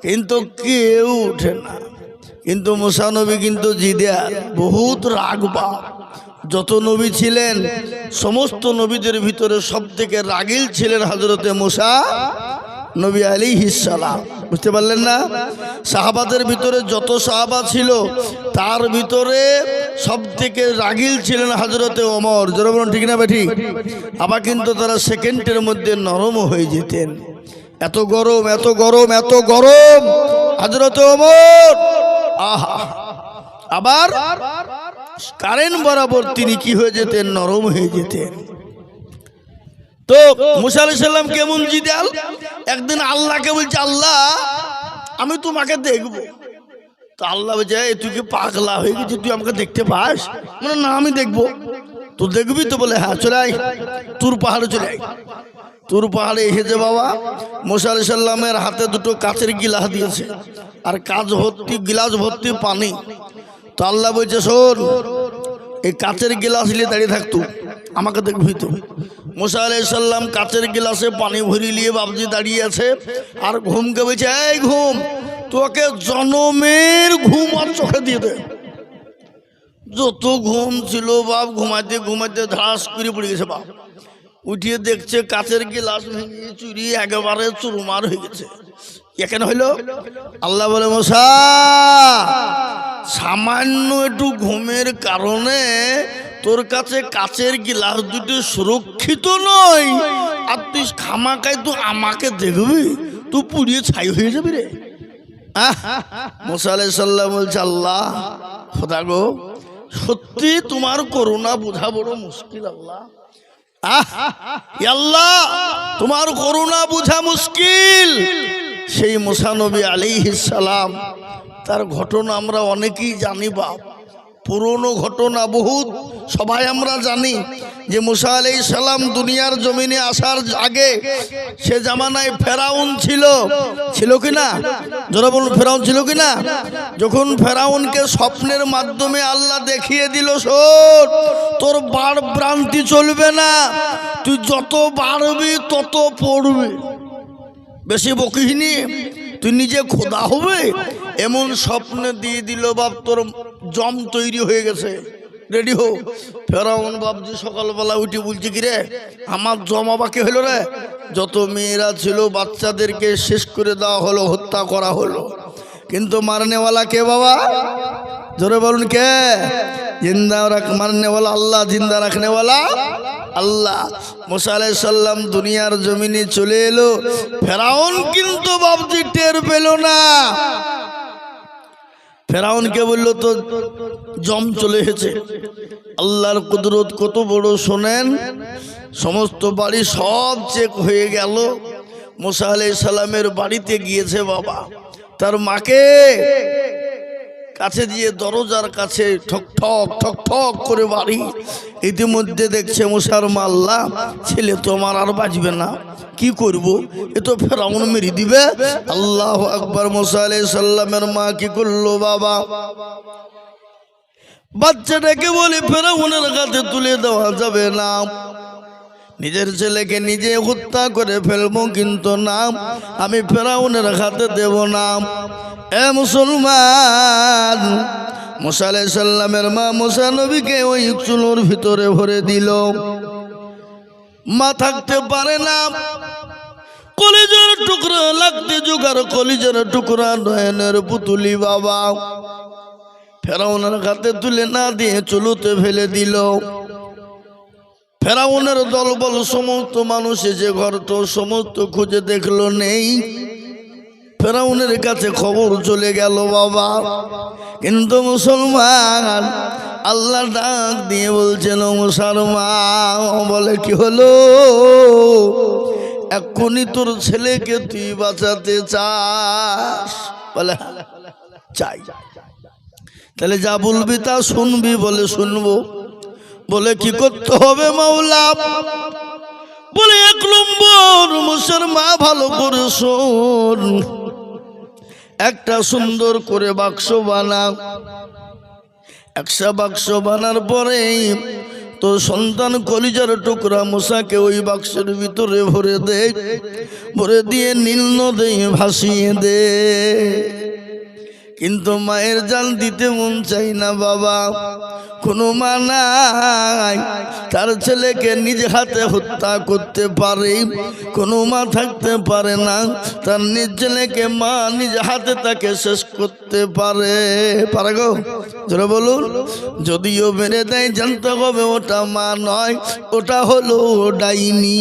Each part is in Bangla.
কিন্তু কেউ উঠে না। কিন্তু মুসা নবী কিন্তু জিদিয়ার বহুত রাগবা। যত নবী ছিলেন সমস্ত নবীদের ভিতরে সবথেকে রাগিল ছিলেন হযরতে মুসা নবী আলাইহিস সালাম। বুঝতে পারলেন না? সাহাবাদের ভিতরে যত সাহাবা ছিল তার ভিতরে সবথেকে রাগিল ছিলেন হযরতে ওমর। জোরে বলুন ঠিক না বেঠিক? আবার কিন্তু তারা সেকেন্ডের মধ্যে নরম হয়ে যেতেন। এত গরম এত গরম এত গরম হযরতে ওমর, আহা! আবার কারেন্ট বরাবর তিনি কি হয়ে যেতেন? নরম হয়ে যেতেন। তো মুসা আলাইহিস সালাম কেমন জিদাল? একদিন আল্লাহকে বলছে, আল্লাহ আমি তোমাকে দেখব। তো আল্লাহ বলছে, তুই কি পাগলা হয়ে গেছিস? তুই আমাকে দেখতে পাস? মানে না, আমি দেখবো। তো দেখবি তো? বলে হ্যাঁ, চলে আয়, তুর পাহাড়ে চলে আয়। তুর পাহাড়ে এসেছে বাবা। মুসা আলাইহিস সালামের হাতে দুটো কাচের গিলাস দিয়েছে আর কাচ ভর্তি গিলাস ভর্তি পানি। তো আল্লাহ বলছে, শোন, এই কাচের গিলাস নিয়ে দাঁড়িয়ে থাকতো, আমাকে দেখবি তো। মুসা আলাইহিস সালাম কাচের গিলাসে পানি ভরি নিয়ে বাবজি দাঁড়িয়ে আছে আর ঘুমকে বলছে, এই ঘুম, তোকে জনমের ঘুম আর চোখে দিয়ে দে। যত ঘুম ছিল বাপ, ঘুমাইতে ঘুমাইতে ধাস করে পড়ে গেছে বাপ। উঠিয়ে দেখছে কাচের গিলাস ভেঙে চুরি একেবারে চুরমার হয়ে গেছে। কেন হইলো? আল্লাহ বলে, মুসা, সামান্য একটু ঘুমের কারণে তোর কাছে কাচের গিলাস দুটো সুরক্ষিত নয়, আর তুই খামাকায় তুই আমাকে দেখবি, তুই পুড়িয়ে ছাই হয়ে যাবি রে। মুসা আলাইহিস সালাম বলছে, আল্লাহ খোদা গো, সত্যি তোমার করুণা বোঝা বড় মুশকিল। আল্লাহ, আল্লাহ তোমার করুণা বোঝা মুশকিল। সেই মুসা নবী আলাইহিস সালাম, তার ঘটনা আমরা অনেকেই জানি বাপ, পুরনো ঘটনা বহুত সবাই আমরা জানি যে মুসা আলাইহিস সালাম দুনিয়ার জমিনে আসার আগে সে জামানায় ফেরাউন ছিল। ছিল কিনা? যারা বলুন, ফেরাউন ছিল কিনা? যখন ফেরাউনকে স্বপ্নের মাধ্যমে আল্লাহ দেখিয়ে দিল, শোন, তোর বাড় ভ্রান্তি চলবে না, তুই যত বাড়বি তত পড়বি, বেশি বকিনি, তুই নিজে খোদা হবে, এমন স্বপ্ন দিয়ে দিল বাপ। তোর জম তৈরি হয়ে গেছে, রেডি হো। ফেরাউন বাপজি সকালবেলা উঠে বলছে, কি রে, আমার জমা বাকি হলো রে। যত মেয়েরা ছিল বাচ্চাদেরকে শেষ করে দেওয়া হলো, হত্যা করা হলো। কিন্তু মারনেওয়ালা কে বাবা? জোরে বলুন কে? জিন্দা মারনেওয়ালা আল্লাহ, জিন্দা রাখনেওয়ালা আল্লাহ। মুসা আলাইহিস সালাম দুনিয়ার জমিনে চলে এলো, ফেরাউন কিন্তু বাপজি টের পেল না। ফেরাউনকে বললো, তো জম চলে এসেছে। আল্লাহর কুদরত কত বড় শোনেন। সমস্ত বাড়ি সব চেক হয়ে গেল। মুসা আলাইহিস সালামের বাড়িতে গিয়েছে বাবা, তার মাকে কাছে দিয়ে দরজার কাছে ঠক ঠক ঠক ঠক করে বাড়ি। ইতিমধ্যে দেখছে মুসার মা, আল্লাহ ছেলে তো আমার আর বাঁচবে না, কি করব? এ তো ফেরাউন মেরে দিবে। আল্লাহু আকবার। মুসা আলাইহিস সালামের মা কি করলো বাবা? বাচ্চাটাকে বলে, ফেরাউনের কাছে তুলে দেওয়া যাবে না, নিজের ছেলেকে নিজে হত্যা করে ফেলবো, কিন্তু না, আমি ফেরাউনের হাতে দেব না। এ মুসলমান, মুসা আলাইহিস সালামের মা মুসা নবীকে ওই চুলোর ভিতরে ভরে দিল। মা থাকতে পারে না, কলিজার টুকরা লাগতে জোগাড়, কলিজার টুকরা নয়নের পুতুলি বাবা ফেরাউনের হাতে তুলে না দিয়ে চুলোতে ফেলে দিল। ফেরাউনের দলবল সমস্ত মানুষ এসে ঘর তো সমস্ত খুঁজে দেখলো, নেই। ফেরাউনের কাছে খবর চলে গেল বাবা। কিন্তু মুসলমান, আল্লাহ ডাক দিয়ে বলছেন, মুসার মা, বলে কি হলো? এক্ষুনি তোর ছেলেকে তুই বাঁচাতে চাস? বলে চাই। তাহলে যা বলবি তা শুনবি? বলে শুনবো। বলে কি করতে হবে মাওলা? বলে 1 নম্বর, মুসার মা ভালো করে শোন, একটা সুন্দর করে বাক্স বানা। একটা বাক্স বানার পরে তোর সন্তান কলিজার টুকরা মুসাকে ওই বাক্সের ভিতরে ভরে দে, ভরে দিয়ে নীল নদে ভাসিয়ে দে। কিন্তু মায়ের জান দিতে মন চাই না বাবা, কোনো মা নাই তার ছেলেকে নিজ হাতে হত্যা করতে পারে, কোনো মা থাকতে পারে না তার নিজ ছেলেকে মা নিজ হাতে তাকে শেষ করতে পারে। পারে গো জোরে বলুন। যদিও মেরে দেয় জানতে হবে ওটা মা নয়, ওটা হলো ডাইনি।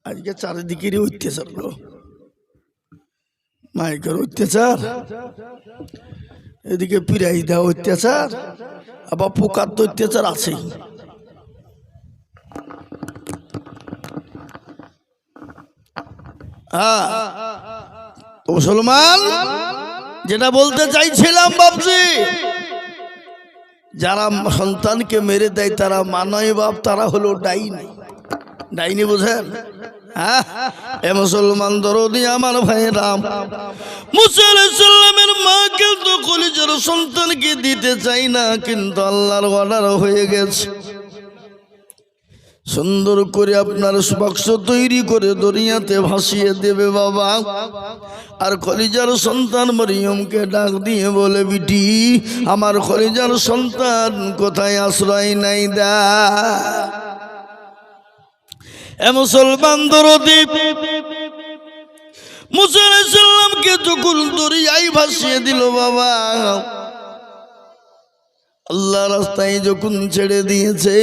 আজকে চারিদিকেরই অত্যাচার গো, মাইকের অত্যাচার, এদিকে পিরাই দেওয়া অত্যাচার, আবার পোকার তো অত্যাচার আছেই। মুসলমান যেটা বলতে চাইছিলাম বাপজি, যারা সন্তানকে মেরে দেয় তারা মানয় বাপ, তারা হলো ডাইনি। ডাইনি বুঝেন? হ্যাঁ এ মুসলমান দরদি আমার ভাইরা, মুসা আলাইহিস সালামের মা কিন্তু কলিজার সন্তানকে দিতে চাই না, কিন্তু আল্লাহর অর্ডার হয়ে গেছে। সুন্দর করে আপনার বাক্স তৈরি করে দরিয়াতে ভাসিয়ে দেবে বাবা। আর কলিজার সন্তান মরিয়মকে ডাক দিয়ে বলে, বিটি আমার কলিজার সন্তান কোথায় আশ্রয় নাই দা। এ মুসলমান দরদি মুসা আলাইহিস সালামকে যখন দরিয়ায় ভাসিয়ে দিল বাবা, আল্লাহ রাস্তায় যখন ছেড়ে দিয়েছে,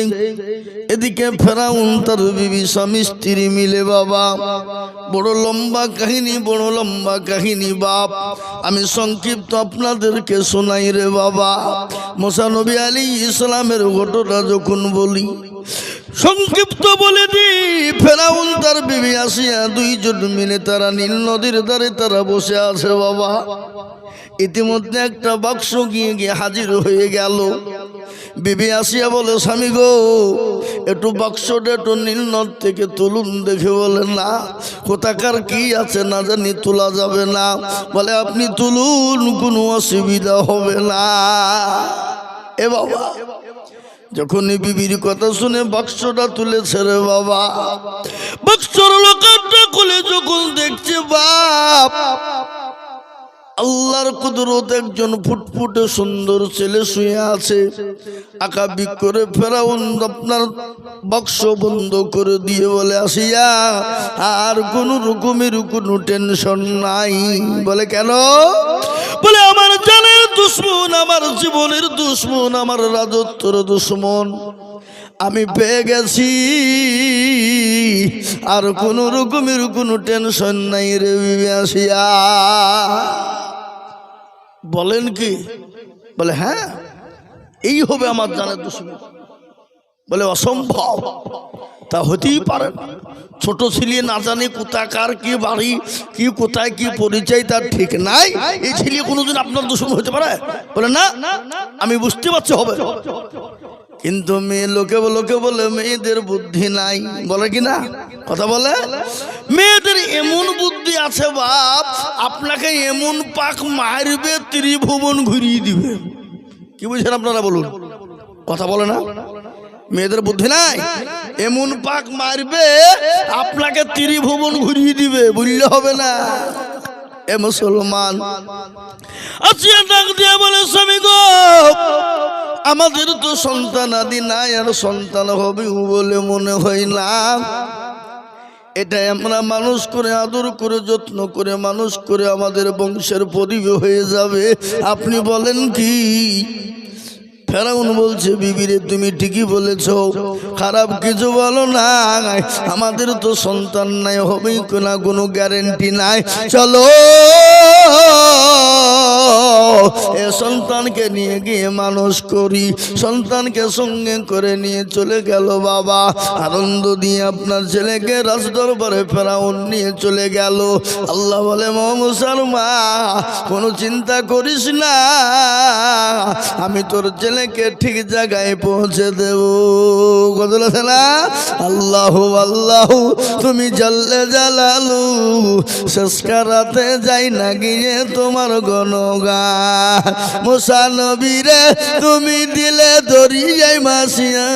এদিকে ফেরাউন তার বিবি স্বামী স্ত্রী মিলে বাবা, বড় লম্বা কাহিনী, বড় লম্বা কাহিনী বাপ, আমি সংক্ষিপ্ত আপনাদেরকে শোনাই রে বাবা। মুসা নবী আলাইহিস সালামের ঘটনা যখন বলি, সংক্ষিপ্ত বলে দি, ফেরাউন তার বিবি আসিয়া দুইজন মিলে তারা নীল নদীর ধারে তারা বসে আছে বাবা। ইতিমধ্যে একটা বাক্স গিয়ে হাজির হয়ে গেল। বিবি আসিয়া বলে, স্বামী গো একটু বাক্সটা একটু নীল নদ থেকে তুলুন। দেখে বলে, না কোথাকার কি আছে না জানি, তোলা যাবে না। বলে, আপনি তুলুন, কোনো অসুবিধা হবে না। এ বাবা যখনই বিবির কথা শুনে বাক্সটা তুলেছে রে বাবা, বাক্সর লোকারটা খুলে যখন দেখছে বাপ, আল্লাহর কুদরত, একজন ফুটফুটে সুন্দর ছেলে শুয়ে আছে। আকাবিক করে ফেরাউন আপনার বাক্স বন্ধ করে দিয়ে বলে, আসিয়া আর কোন রকমের কোনো টেনশন নাই। বলে, কেন? বলে, আমার জানের দুশ্মন, আমার জীবনের দুশ্মন, আমার রাজত্বর দুশ্মন আমি পেয়ে গেছি, আর কোন রকমের কোনো টেনশন নাই রে বিবি আসিয়া। বলেন কি? বলে, হ্যাঁ এই হবে আমার জানের দুশ্মন। বলে, অসম্ভব, তা হতেই পারে না। ছোট ছেলে না জানে কোথাকার কি বাড়ি, কি কোথায় কি পরিচয় তার ঠিক নাই, এই ছেলে কোনোদিন আপনার দুশ্মন হতে পারে? বলে, না আমি বুঝতে পারছি হবে। কিন্তু মেয়ে লোকে বলে মেয়েদের বুদ্ধি নাই, বলে কি না কথা বলে? মেয়েদের এমন বুদ্ধি আছে বাপ, আপনাকে এমন পাক মারবে ত্রিভুবন ঘুরিয়ে দিবে। কি বুঝছেন আপনারা বলুন, কথা বলে না? মেয়েদের বুদ্ধি নাই, এমন পাক মারবে আপনাকে ত্রিভুবন ঘুরিয়ে দিবে, বুঝলে হবে না। এ মুসলমান আসিয়া ডাক দিয়া বলে, স্বামী গো আমাদের তো সন্তান আদি নাই, আর সন্তান হবে বলে মনে হয় না। এটাই আমরা মানুষ করে, আদর করে, যত্ন করে মানুষ করে আমাদের বংশের পরিবে হয়ে যাবে। আপনি বলেন কি? ফেরাউন বলছে, বিবিরে তুমি ঠিকই বলেছ, খারাপ কিছু বলো না, আমাদের তো সন্তান নাই, হবেই না, কোনো গ্যারেন্টি নাই। চলো এ সন্তানকে নিয়ে গিয়ে মানুষ করি। সন্তানকে সঙ্গে করে নিয়ে চলে গেল বাবা। আনন্দ দিয়ে আপনার ছেলেকে রাজদরবারে ফেরাউন নিয়ে চলে গেল। আল্লাহ বলে মুসার মা, কোনো চিন্তা করিস না, আমি তোর ছেলেকে ঠিক জায়গায় পৌঁছে দেব। কত আছে না আল্লাহ আল্লাহ, তুমি জাল্লে জালালু শেষ করাতে যাই না গিয়ে তোমার গণগান। মুসা নবীরে তুমি দিলে দরিয়ায় মাসিয়া,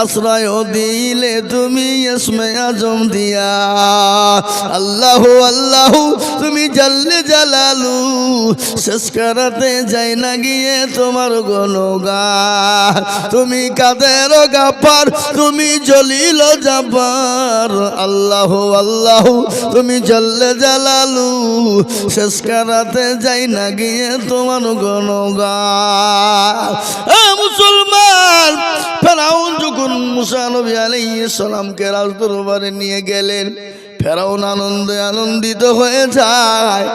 আশ্রয় দিলে তুমি ইসমে আজম দিয়া। আল্লাহ আল্লাহ, তুমি জাল্লে জালালু শেষ করাতে যাই না গিয়ে তোমার গণগান। তুমি কাদের গাফার, তুমি জলিল জাব্বার। আল্লাহ আল্লাহ, তুমি জাল্লে জালালু শেষ করাতে যাই না গিয়ে তোমার গণগান। মুসলমান, ফেরাউন যখন মুসা নবী আলাইহিস সালামকে রাজদরবারে নিয়ে গেলেন, ফেরাউন আনন্দে আনন্দিত হয়ে যায়।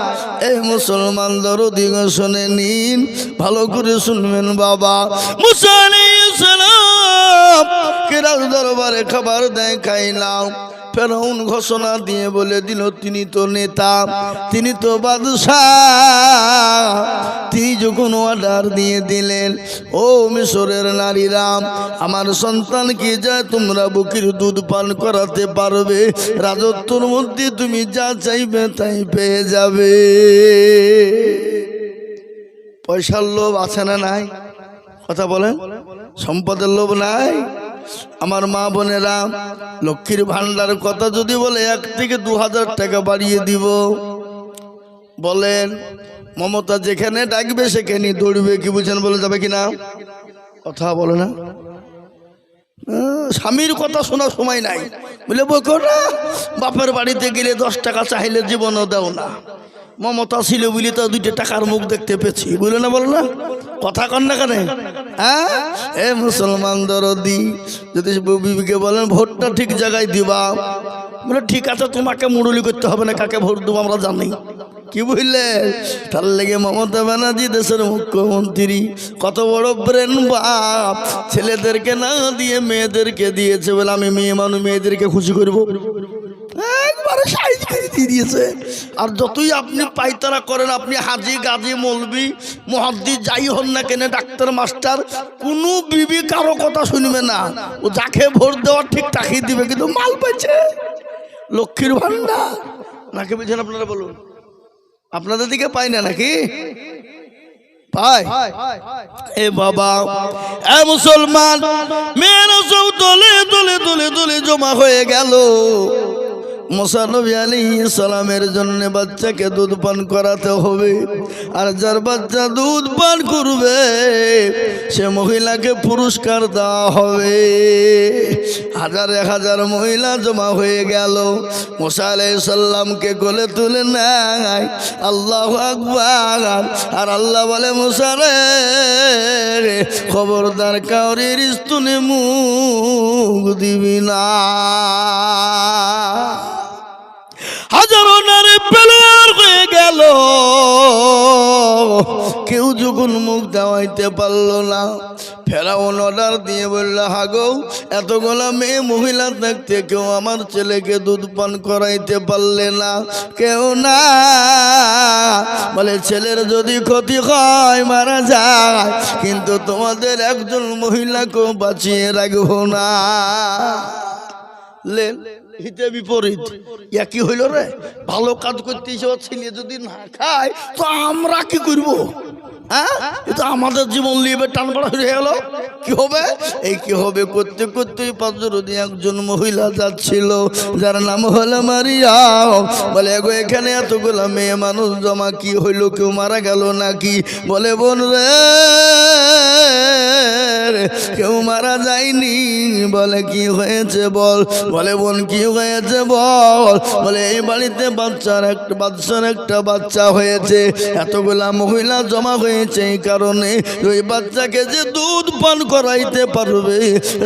এই মুসলমান দরদি শুনে নিন, ভালো করে শুনবেন বাবা। মুসা আলাইহিস সালাম কে রাজদরবারে খাবার দেয়, খাইলাম। ফেরাউন ঘোষণা দিয়ে বলে দিল, তিনি তো নেতা, তিনি তো বাদশাহ। তিনি যখন অর্ডার দিয়ে দিলেন, ও মিশরের নারীরা, আমার সন্তানকে যা তোমরা বুকের দুধ পান করাতে পারবে, রাজত্বর মধ্যে তুমি যা চাইবে তাই পেয়ে যাবে। পয়সার লোভ আছে না নাই? কথা বলেন, সম্পদের লোভ নাই? আমার মা বোনেরা, লক্ষ্মীর ভান্ডার কথা যদি বলে 1 থেকে 2000 টাকা বাড়িয়ে দিব, বলেন মমতা যেখানে ডাকবে সেখানে দৌড়বে, কি বুঝছেন? বলে যাবে কিনা? কথা বলে না। স্বামীর কথা শোনার সময় নাই বলে বকো না। বাপের বাড়িতে গেলে 10 টাকা চাইলে জীবনও দাও না। মমতা ছিল বলে তো 2 টাকার মুখ দেখতে পেয়েছি, বলে না? বলো না, কথা কন না কেন? হ্যাঁ, এ মুসলমান দরদি, যদি বিবিকে বলেন ভোটটা ঠিক জায়গায় দিবা, বলে ঠিক আছে, তোমাকে মুরুলি করতে হবে না, কাকে ভোট দেবো আমরা জানি। কি বুঝলে? তার লেগে মমতা ব্যানার্জি দেশের মুখ্যমন্ত্রী, কত বড় ব্রেন বাপ, ছেলেদেরকে না দিয়ে মেয়েদেরকে দিয়েছে। বলে আমি মেয়ে মানুষ, মেয়েদেরকে খুশি করবো, একবারে সাইজ করে দিয়ে দিয়েছে। আর যতই আপনি পাইতারা করেন, আপনি হাজি গাজী মৌলবি মুহাদ্দিস যাই হন না কেন, ডাক্তার মাস্টার, কোনো বিবি কারো কথা শুনবে না। ও যাকে ভোট দেওয়ার ঠিক তাকিয়ে দিবে, কিন্তু মাল পাইছে লক্ষ্মীর ভান্ডার। নাকি বুঝছেন আপনারা? বলুন, আপনাদের দিকে পাই না নাকি? পাই। এ বাবা, এ মুসলমান, মেয়েরা সব দলে দলে দলে দলে জমা হয়ে গেল। মুসা নবী আলাইহিস সালামের জন্য বাচ্চাকে দুধ পান করাতে হবে, আর যার বাচ্চা দুধ পান করবে সে মহিলাকে পুরস্কার দেওয়া হবে। 1000 মহিলা জমা হয়ে গেল। মুসা আলাইহিস সালামকে কোলে তুলে নেয়, আল্লাহু আকবার। আর আল্লাহ বলে, মুসা রে, খবরদার কাউরির স্তনে মুখ দিবি না। হাজারো নারী প্লেয়ার হয়ে গেল, কেউ যখন মুখ দেওয়াইতে পারলো না, ফেরাউন অর্ডার দিয়ে বলল, হাগো, এতগুলা মেয়ে মহিলা থাকতে কেউ আমার ছেলেকে দুধ পান করাইতে পারলে না? কেউ না। বলে, ছেলের যদি ক্ষতি হয়, মারা যায়, কিন্তু তোমাদের একজন মহিলাকেও বাঁচিয়ে রাখবো না। লেন, হিতে বিপরীত একই হইল রে। ভালো কাজ করতে ছেলে যদি না খায় তো আমরা কি করবো? হ্যাঁ, এটা আমাদের জীবন লিবে টান করা হয়ে গেল। কি হবে? এই কি হবে করতে করতে পাঁচজনে একজন মহিলা যাচ্ছিল, যার নাম হলো মারিয়াম। বলে, গো, এখানে এতগুলো মেয়ে মানুষ জমা, কি হইলো? কেউ মারা গেল নাকি? বলে, বোন রে, কেউ মারা যায়নি। বলে কি হয়েছে বল? বলে বোন কি হয়েছে বল? বলে এই বাড়িতে বাচ্চার একটা বাচ্চা হয়েছে, এতগুলা মহিলা জমা হয়েছে এই কারণে ওই বাচ্চাকে যে দুধ পান করাইতে পারবে,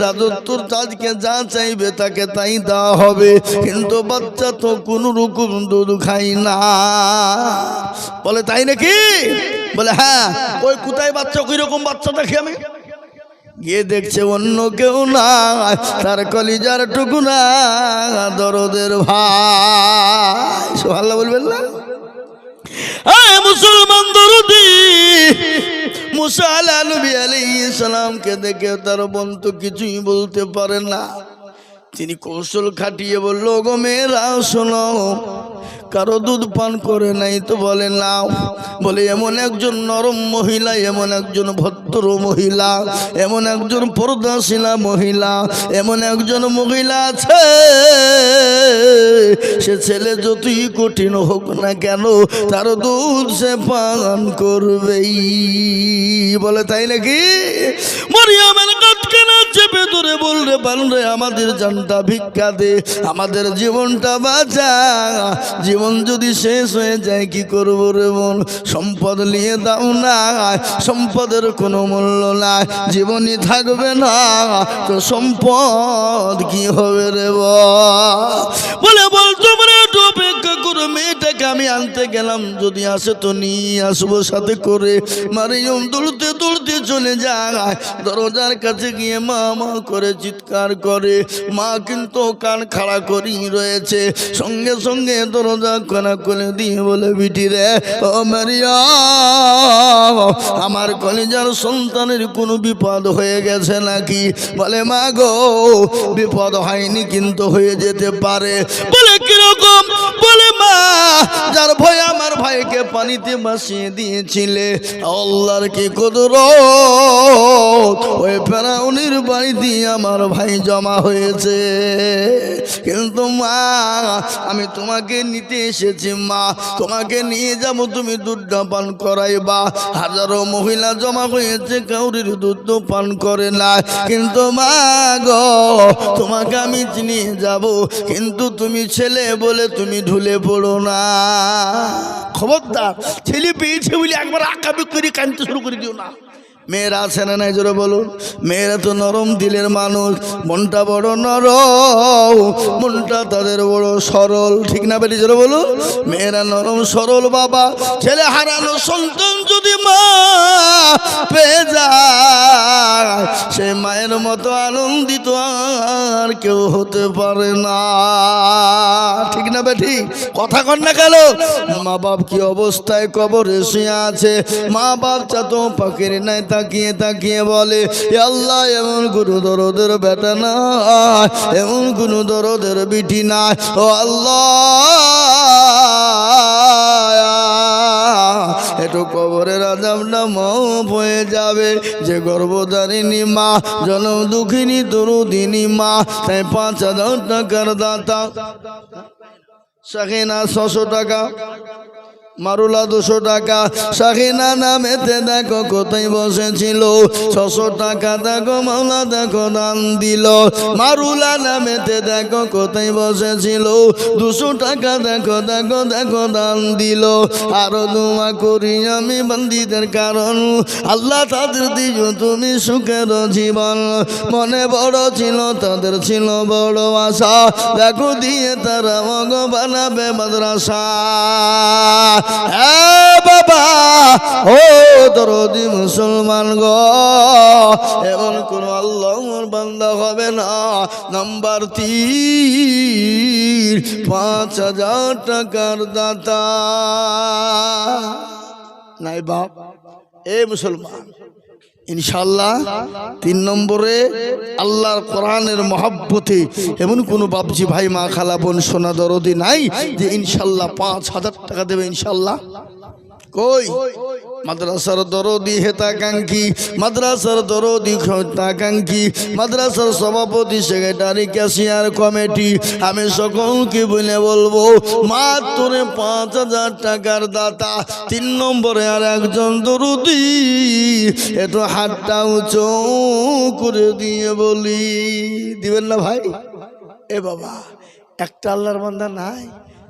রাজত্বর তাজকে যা চাইবে তাকে তাই দেওয়া হবে, কিন্তু বাচ্চা তো কোন রকম দুধ খাই না। বলে তাই নাকি? বলে হ্যাঁ। ওই কোথায় বাচ্চা, ওই রকম বাচ্চা দেখি আমি। গিয়ে দেখছে অন্য কেউ না, তার কলিজার টুকুনা দরদের ভাই। সুবহানাল্লাহ বলবেন না? মুসলমান দরদি মুসা আলাইহিস সালামকে দেখে তার বোন তো কিছুই বলতে পারে না। তিনি কৌশল খাটিয়ে বলল, গো মেয়েরা শোনো, কারো দুধ পান করে নাই তো? বলে না। বলে এমন একজন নরম মহিলা, এমন একজন ভদ্র মহিলা, এমন একজন পর্দাশীলা মহিলা, এমন একজন মহিলা আছে, সে ছেলে যতই কঠিন হোক না কেন তার দুধ সে পান করবেই। বলে তাই নাকি? মরিয়মের কাঁধকে না চেপে ধরে বললে, বানরে আমাদের জানটা ভিক্ষা দে, আমাদের জীবনটা বাঁচা। জীবন যদি শেষ হয়ে যায় কি করবো রে বোন? সম্পদ নিয়ে দাও না, সম্পদের কোনো মূল্য নাই, জীবনই থাকবে না তো সম্পদ কি হবে রে বলে বল তোমরা একটু অপেক্ষা করো, মেয়েটাকে আমি আনতে গেলাম, যদি আসে তো নিয়ে আসবো সাথে করে। মারিয়ম দৌড়তে দৌড়তে চলে যায়, দরজার কাছে গিয়ে মা মা করে চিৎকার করে। মা কিন্তু কান খাড়া করেই রয়েছে, সঙ্গে সঙ্গে দরজা কানা করে দিয়ে বলে, বিটি রে ও মারিয়াম, আমার কলিজার সন্তানের কোনো বিপদ হয়ে গেছে নাকি? বলে মা গো, বিপদ হয়নি কিন্তু হয়ে যেতে পারে। বলে কিরকম? বলে মা, যার ভয় আমার ভাইকে পানিতে ভাসিয়ে দিয়েছিলে, আল্লাহর কি কুদরত, ওই ফেরাউনের বাড়িতে আমার ভাই জমা হয়েছে। কিন্তু মা, আমি তোমাকে নিতে এসেছি মা, তোমাকে নিয়ে যাব, তুমি দুধটা পান করাইবা। হাজারো মহিলা জমা হয়েছে, কাউরির দুধ পান করে না, কিন্তু মা গো, তোমাকে আমি নিয়ে যাব, কিন্তু তুমি ছেলে বলে তুমি ঢুলে পড়ো না। খবরদার, ছেলে পেয়েছে বলে একবার আকাবি করে কাঁদতে শুরু করে দিও না। মেয়েরা আছে না নাই জোরে বলুন? মেয়েরা তো নরম দিলের মানুষ, মনটা বড় নরম, মনটা তাদের বড় সরল, ঠিক না বেটি জোরে বলুন? মেয়েরা নরম সরল। বাবা, ছেলে হারানো সন্তান যদি মা পেয়ে যায়, সে মায়ের মতো আনন্দিত আর কেউ হতে পারে না, ঠিক না বেটি? কথা কন না কেন? মা বাপ কি অবস্থায় কবরে শুয়ে আছে, মা বাপ চাতো পাখির নাই তাকিয়ে তাকিয়ে বলে, আল্লাহ এমন কোনো দরদের বেটা না, এমন কোনো দরদের বিটি না, ও আল্লাহ একটু কবরের আযাবটা মাফ হয়ে যাবে। যে গর্ভধারিণী মা, জনম দুঃখিনী দরদিনী মা, তাই 5,000 টাকার দাতা। শাখিনা 600 টাকা, মারুলা 200 টাকা। শাখিনা নামেতে দেখো কোথায় বসেছিল, 600 টাকা দেখো মাওলা দেখো দান দিল। মারুলা নামেতে দেখো কোথায় বসেছিল, 200 টাকা দেখো দেখো দেখো দান দিল। আরো দোয়া করি আমি বান্দীদের, কারণ আল্লাহ তাদের দিও তুমি সুখের জীবন। মনে বড় ছিল তাদের, ছিল বড় আশা, দেখো দিয়ে তারা মগ বানাবে মাদ্রাসা। বাবা ও দরদি মুসলমান গো, এমন কোন আল্লাহর বান্দা হবে না। নাম্বার 3, 5,000 টাকার দাতা নাই বাপ। এ মুসলমান, ইনশাআল্লাহ 3 নম্বরে আল্লাহর কোরআনের মহব্বতে এমন কোনো বাপজি ভাই মা খালা বোন সোনা দরদি নাই যে ইনশাআল্লাহ 5,000 টাকা দেবে। ইনশাআল্লাহ কই মাদ্রাসার দরদি হেতাকাঙ্ক্ষী, মাদ্রাসার দরদি হেতাকাঙ্ক্ষী, মাদ্রাসার সভাপতি, সেক্রেটারি, ক্যাশিয়ার কমিটি, আমি সকলকে বলে বলবো মাত্র 5,000 টাকার দাতা 3 নম্বরে আর একজন দরদি, একটু হাতটা উঁচু করে দিয়ে বলি, দিবেন না ভাই? এ বাবা, একটা আল্লাহর বান্দা নাই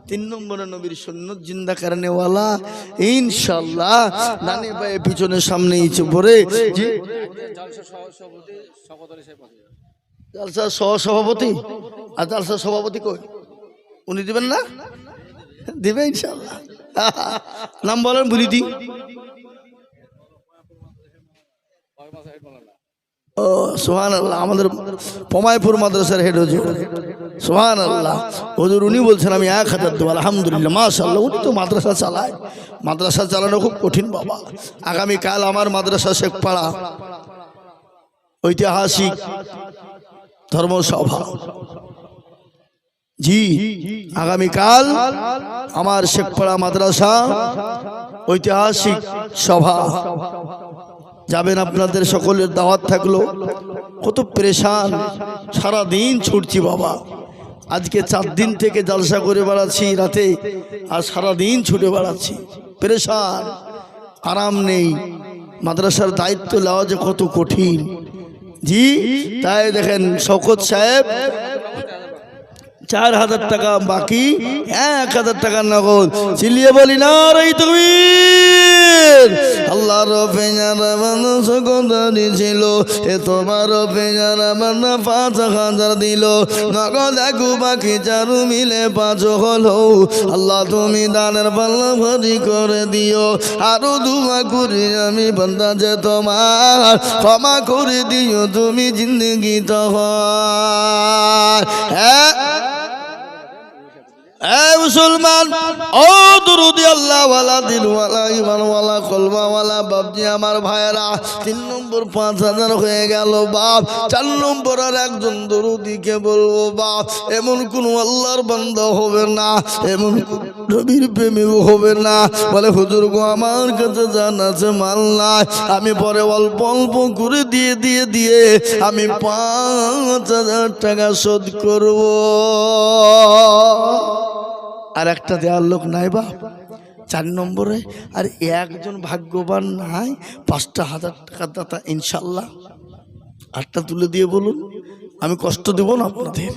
3 নম্বরে নবীর সুন্নত জিন্দা কারণেওয়ালা, ইনশাআল্লাহ ডানে পায়ে পিছনে সামনে ইচ্ছে পড়ে জালসা সহসভাপতি, আর জালসা সভাপতি কই? উনি দিবেন না? দিবে ইনশাআল্লাহ। নাম বলেন বুঝি। ও সুবহানাল্লাহ, আমাদের পমায়পুর মাদ্রাসার হেড হুজুর, সুবহানাল্লাহ হুজুর, উনি বলছেন আমি 1000 দেব। আলহামদুলিল্লাহ, মাশাআল্লাহ। উনি তো মাদ্রাসা চালায়, মাদ্রাসা চালানো খুব কঠিন বাবা। আগামীকাল আমার মাদ্রাসা শেখপাড়া ঐতিহাসিক ধর্মসভা, জি আগামীকাল আমার শেখপাড়া মাদ্রাসা ঐতিহাসিক সভা, যাবেন, আপনাদের সকলের দাওয়াত থাকলো। কত পেরেশান, সারাদিন ছুটছি বাবা। আজকে 4 দিন থেকে জলসা করে বেড়াচ্ছি রাতে, আর সারাদিন ছুটে বেড়াচ্ছি, পেরেশান, আরাম নেই। মাদ্রাসার দায়িত্ব নেওয়া যে কত কঠিন, জি তাই দেখেন শওকত সাহেব 4000 টাকা বাকি, 1000 টাকা নগদ। চিলিয়ে বলি না রে তাকবীর। আল্লাহর পেয়ারা বান্দা সকদারি ছিল, এ তোমার পেয়ারা বান্দা 5000 দিল, নগদ একু বাকি 4 মিলে 5 হলো। আল্লাহ তুমি দানের পাল্লা ভারী করে দিও, আরো দুয়া করি আমি বান্দা যে তোমার, ক্ষমা করে দিও তুমি জিন্দগি তখন। মুসলমান ও দুরুদি আল্লাহ ওয়ালা দিল ওয়ালা ইমান ওয়ালা কলবা ওয়ালা বাপজি আমার ভাইরা, 3 নম্বর 5000 হয়ে গেল বাপ। 4 নম্বর আর একজন দুরুদিকে বলবো বাপ, এমন কোন আল্লাহর বান্দা হবে না, এমন নবীর প্রেমিক হবে না, বলে হুজুর গো আমার কাছে জান আছে মাল নাই, আমি পরে অল্প অল্প করে দিয়ে আমি 5000 টাকা শোধ করবো। আর একটা দেওয়ার লোক নাই বাপ 4 নম্বরে, আর একজন ভাগ্যবান নাই 5000 টাকা দাতা। ইনশাল্লাহ 8টা তুলে দিয়ে বলুন, আমি কষ্ট দেব না, আপনাদের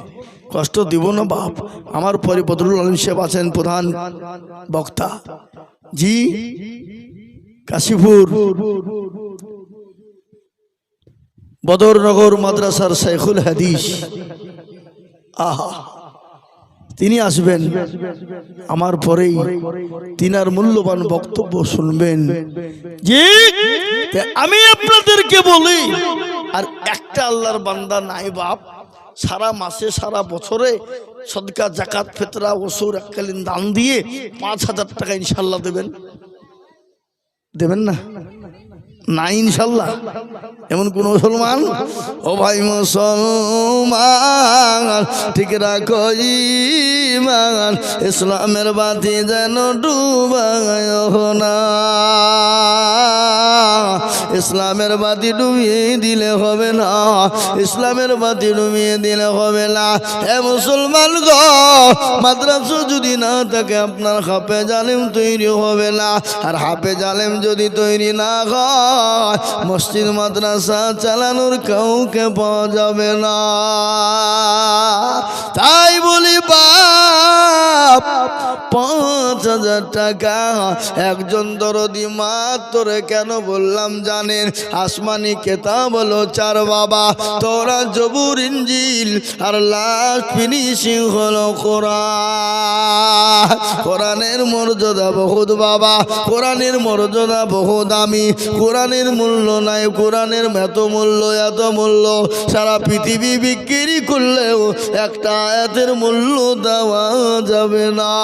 কষ্ট দিব না বাপ। আমার পরে বদরুল আলম সাহেব আছেন প্রধান বক্তা, জি কাশীপুর বদরনগর মাদ্রাসার শেখুল হাদিস, আহা তিনি আসবেন আমার পরেই, তিনার মূল্যবান বক্তব্য শুনবেন। জি আমি আপনাদেরকে বলি, আর একটা আল্লাহর বান্দা নাই বাপ সারা মাসে সারা বছরে সদকা জাকাত ফিতরা ওসুর এককালীন দান দিয়ে 5000 টাকা ইনশাল্লাহ দেবেন, দেবেন না? না ইনশাল্লাহ। এমন কোন মুসলমান? ও ভাই মুসলমান ঠিক রাখো ঈমান, ইসলামের বাতি যেন ডুবায় না, ইসলামের বাতি ডুবিয়ে দিলে হবে না, ইসলামের বাতি ডুবিয়ে দিলে হবে না। হে মুসলমান গো, মাদ্রাসা যদি না থাকে আপনার হাফেজ আলেম তৈরি হবে না, আর হাফেজ আলেম যদি তৈরি না হয় মসজিদ মাদ্রাসা চালানোর কাউকে পাওয়া যাবে না। তাই বলি বাপ 5000 টাকা একজন দরদি মাত্র, কেন বললাম জানেন? আসমানি কেতাব হলো 4 বাবা, তোরা জবুর ইনজিল, আর লাস্ট ফিনিশিং হলো কোরআন। কোরআনের মর্যাদা বহুত বাবা, কোরআনের মর্যাদা বহু দামি, কোরআনের মূল্য নাই, কোরআনের এত মূল্য সারা পৃথিবী বিক্রি করলেও একটা আয়াতের মূল্য দেওয়া যাবে না।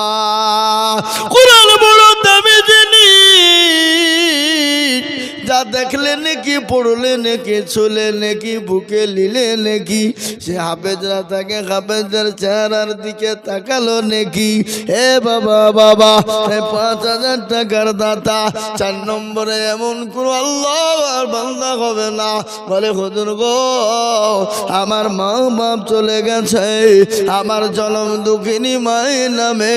কোরআন বড় দামি জিনিস, যা দেখলে নাকি পড়লে নাকি চলে নাকি বুকে লিলে নাকি সে হাফেজরা তাকে হাফেজদের চেহারার দিকে তাকালো নাকি এ বাবা বাবা 5,000 টাকার দাতা 4 নম্বরে এমন কোন আল্লাহর বান্দা হবে না বলে হুজুর গো আমার মা বাপ চলে গেছে আমার জনম দুঃখিনী মায়ের নামে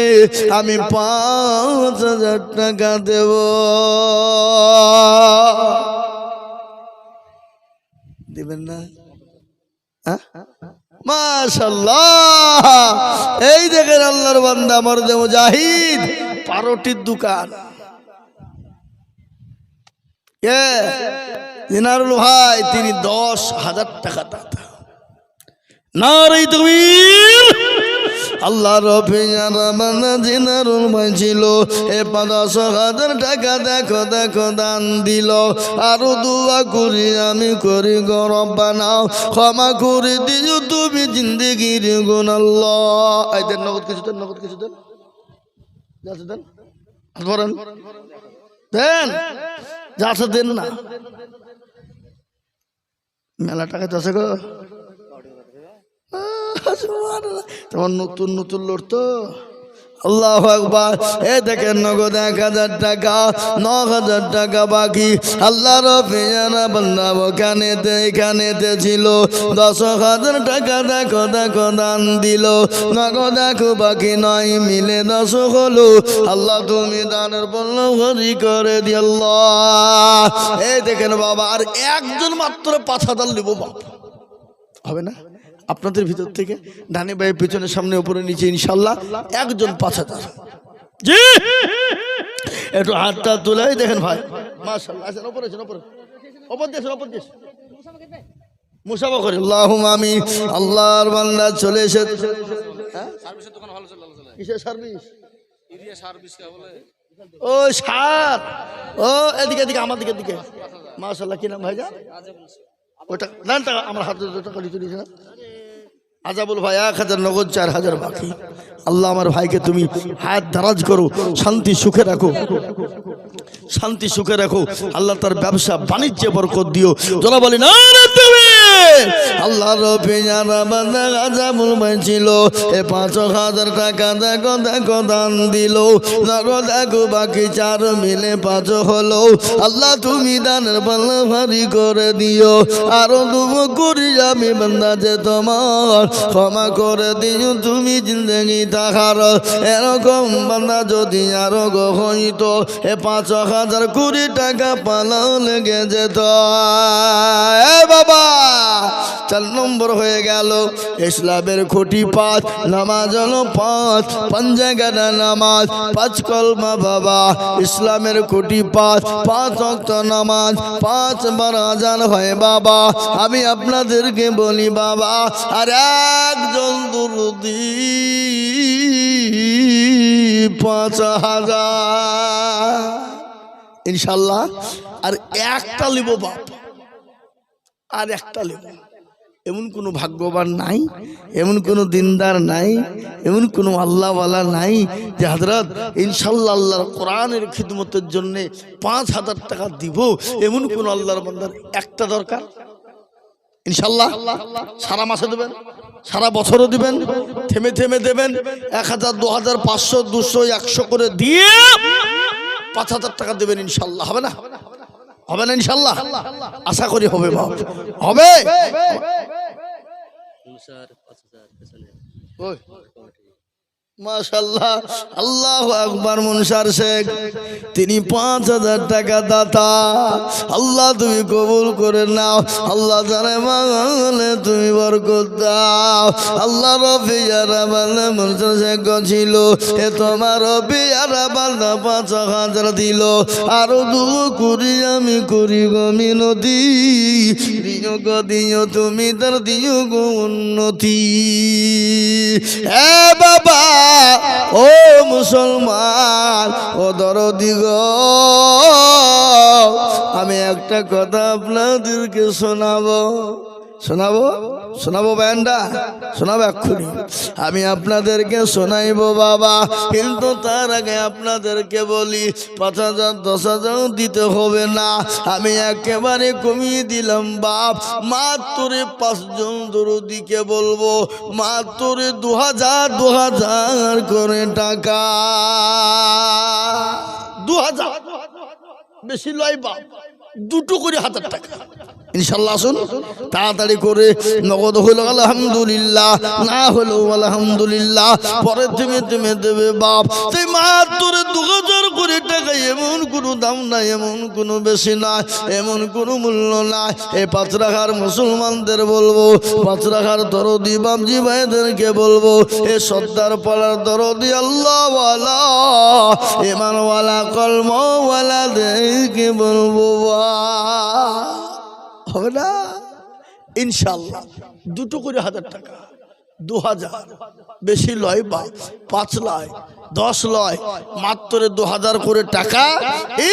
আমি 5,000 টাকা দেব দিবেন না মাশাআল্লাহ এই দেখেন আল্লাহর বান্দা মর্দে মুজাহিদ পারোটির দোকান জিনারুল ভাই তিনি 10,000 টাকা দাতা নারে তাকবীর আল্লাহ রফিয়ারা বান্দা জিনারুল ভাই ছিল এ 10,000 টাকা দেখো দেখো দান দিল আর দোয়া করি আমি করি গো রব্বানা ক্ষমা করে দিও তুমি জিন্দেগির গুনাহ আল্লাহ এই দেন নগদ কিছু দেন যাচ্ছে দেন ধরেন দেন যাচ্ছে দেন না মেলা টাকা যাচ্ছে গো তোমার নতুন নতুন লড়তো আল্লাহু আকবার এ দেখেন নগদ 1,000 টাকা 9,000 টাকা বাকি আল্লাহ রফিয়ানা বান্দা এখানেতে ছিল 10,000 টাকা দেখো দেখো দান দিল নগদ দেখো বাকি নয় মিলে 10 হলো আল্লাহ তুমি দানের পণ্য ভরি করে দি আল্লাহ এই দেখেন বাবা আর একজন মাত্র 5,000 নিব বাবা হবে না আপনাদের ভিতর থেকে ডানে বায়ে পেছনে সামনে উপরে নিচে ইনশাআল্লাহ একজন 5,000 জি একটু হাতটা তুলাই দেখেন ভাই মাশাআল্লাহ আসেন উপরে ওপর দেশ মুসাফা করে আল্লাহুম্মা আমিন আল্লাহর বান্দা চলে এসেছে সার্ভিসের দোকান ভালো চলে কিসের সার্ভিস এরিয়া সার্ভিস কে বলে ও সার ও এদিকে আমার দিকে মাশাআল্লাহ কি নাম ভাইজান ওটা না আমার হাতে টাকা লিখে দিয়েছে না আজাবুল ভাই 1,000 নগদ 4,000 বাকি আল্লাহ আমার ভাইকে তুমি হায়াত দারাজ করো শান্তি সুখে রাখো আল্লাহ তার ব্যবসা বাণিজ্যে বরকত দিও যারা বলি না আল্লাহ রফিয়ানা বান্দা আজাবুল ভাই ছিল এ 5,000 টাকা দেখো দান দিল নগদ দেখো বাকি 4 মিলে 5 হলো আল্লাহ তুমি দানের পাল্লা ভারী করে দিও আরো দুবো করি আমি বান্দা যে তোমার ক্ষমা করে দিও তুমি জিন্দেগি তাহার এরকম বান্দা যদি আরো গো হইতো এ 5,000 কোটি টাকা পালাও লেগে যেত এ বাবা 4 নম্বর হয়ে গেল ইসলামের খুঁটি 5 নামাজ হলো 5 পাঞ্জাগানা নামাজ 5 কলমা বাবা ইসলামের খুঁটি 5 ওয়াক্ত নামাজ 5 বার আজান হয় বাবা আমি আপনাদেরকে বলি বাবা আর একজন দুরুদি 5,000 ইনশাআল্লাহ আর একটা লিব বাপ আর একটা লিব এমন কোনো ভাগ্যবান নাই এমন কোনো দিনদার নাই এমন কোনো আল্লাহওয়ালা নাই যে হযরত ইনশাআল্লাহ আল্লাহর কোরআনের খিদমতের জন্য 5,000 টাকা দিব এমন কোন আল্লাহর বান্দার একটা দরকার ইনশাআল্লাহ সারা মাসে দেবেন সারা বছরও দিবেন থেমে থেমে দেবেন 1,000 2,000 500 200 100 করে দিয়ে 5,000 টাকা দেবেন ইনশাআল্লাহ হবে না ইনশাআল্লাহ আশা করি হবে বাপ হবে মাশাআল্লাহ আল্লাহু আকবার মুনসার শেখ তিনি 5,000 টাকা দাতা আল্লাহ তুমি কবুল করে নাও আল্লাহ জানে মাগলে তুমি বরকত দাও আল্লাহ রফিয়ারা বান্দা মুনসার শেখ ছিল এ তোমার রফিয়ারা বান্দা 5,000 দিল আর দুঃ করি আমি করি গো মিনতি দিও গো দিও তুমি তার দিও গো উন্নতি এ বাবা ও মুসলমান ও দরদি গো আমি একটা কথা আপনাদেরকে শোনাবো শোনাবো শোনাবো ব্যান্ডা শোনাবো এক্ষুনি আমি আপনাদেরকে শোনাইবো বাবা, কিন্তু তার আগে আপনাদেরকে বলি 5,000 10,000 দিতে হবে না, আমি একেবারে কমিয়ে দিলাম বাপ। মাত্র 5 জন দরদিকে বলবো মাত্র 2,000 করে টাকা। 2,000 বেশি লয় বাপ, 2 করে 1,000 টাকা ইনশাল্লাহ। আসুন তাড়াতাড়ি করে, নগদ হইল আলহামদুলিল্লাহ, না হলো আলহামদুলিল্লাহ, পরে থেমে থেমে দেবে বাপ। তাই মাত্র 2,000 করে টাকা, এমন কোনো দাম নাই, এমন কোনো বেশি নাই, এমন কোনো মূল্য নাই। এই পাঁচরাখার মুসলমানদের বলবো, পাঁচরাখার দরদি বামজি ভাইদেরকে বলবো, এ সর্দার পাড়ার দরদি আল্লাহওয়ালা ইমানওয়ালা কলমওয়ালাদেরকে বলবো হবে না ইনশাল্লাহ। 2 করে 1,000 টাকা, 2,000 বেশি লয় বা 5 লয় 10 লয়, মাত্র 2,000 করে টাকা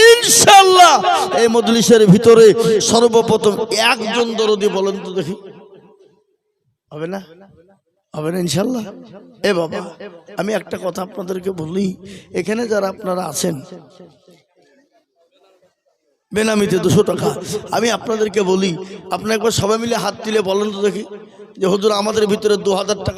ইনশাল্লাহ। এই মজলিসের ভিতরে সর্বপ্রথম একজন দরদি বলেন তো দেখি, হবে না হবে না ইনশাল্লাহ। এ বাবা আমি একটা কথা আপনাদেরকে বলি, এখানে যারা আপনারা আছেন বেনামিতে 200 টাকা, আমি আপনাদেরকে বলি আপনারা একবার সবাই মিলে হাত তুলে বলেন তো দেখি যে হুজুর আমাদের ভিতরে 2,000 টাকা